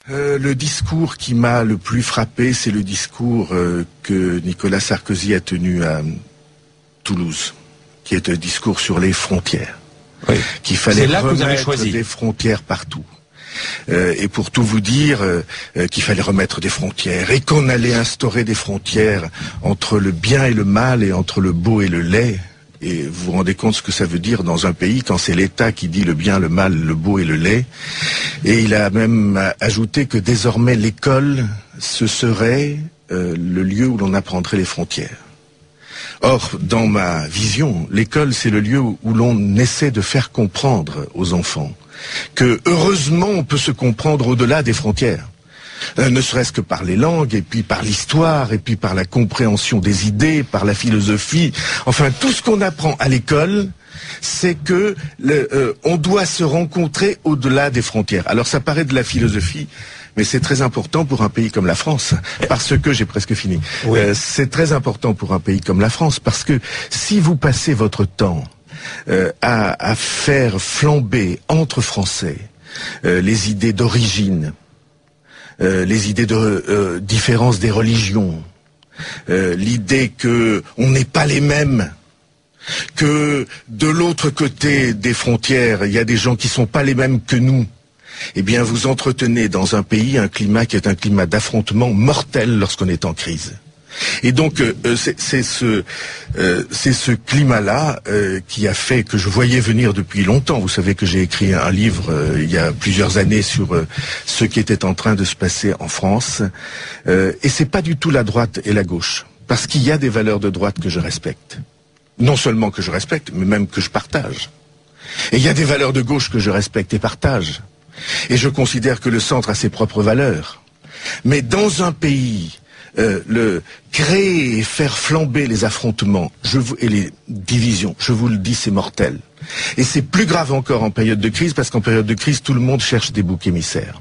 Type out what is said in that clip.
Le discours qui m'a le plus frappé, c'est le discours que Nicolas Sarkozy a tenu à Toulouse, qui est un discours sur les frontières. Oui. Qu'il fallait remettre des frontières partout. Et pour tout vous dire, qu'il fallait remettre des frontières et qu'on allait instaurer des frontières entre le bien et le mal et entre le beau et le laid. Et vous vous rendez compte ce que ça veut dire dans un pays quand c'est l'État qui dit le bien, le mal, le beau et le laid. Et il a même ajouté que désormais l'école, ce serait le lieu où l'on apprendrait les frontières. Or, dans ma vision, l'école, c'est le lieu où l'on essaie de faire comprendre aux enfants que, heureusement, on peut se comprendre au-delà des frontières. Ne serait-ce que par les langues, et puis par l'histoire, et puis par la compréhension des idées, par la philosophie. Enfin, tout ce qu'on apprend à l'école, c'est que on doit se rencontrer au-delà des frontières. Alors ça paraît de la philosophie, mais c'est très important pour un pays comme la France, parce que, j'ai presque fini, oui. C'est très important pour un pays comme la France, parce que si vous passez votre temps à faire flamber entre Français les idées d'origine, les idées de différence des religions, l'idée que on n'est pas les mêmes, que de l'autre côté des frontières, il y a des gens qui sont pas les mêmes que nous, eh bien vous entretenez dans un pays un climat qui est un climat d'affrontement mortel lorsqu'on est en crise. Et donc c'est ce climat-là qui a fait que je voyais venir depuis longtemps. Vous savez que j'ai écrit un livre il y a plusieurs années sur ce qui était en train de se passer en France. Et c'est pas du tout la droite et la gauche, parce qu'il y a des valeurs de droite que je respecte. Non seulement que je respecte, mais même que je partage. Et il y a des valeurs de gauche que je respecte et partage. Et je considère que le centre a ses propres valeurs. Mais dans un pays, créer et faire flamber les affrontements et les divisions, je vous le dis, c'est mortel. Et c'est plus grave encore en période de crise, parce qu'en période de crise, tout le monde cherche des boucs émissaires.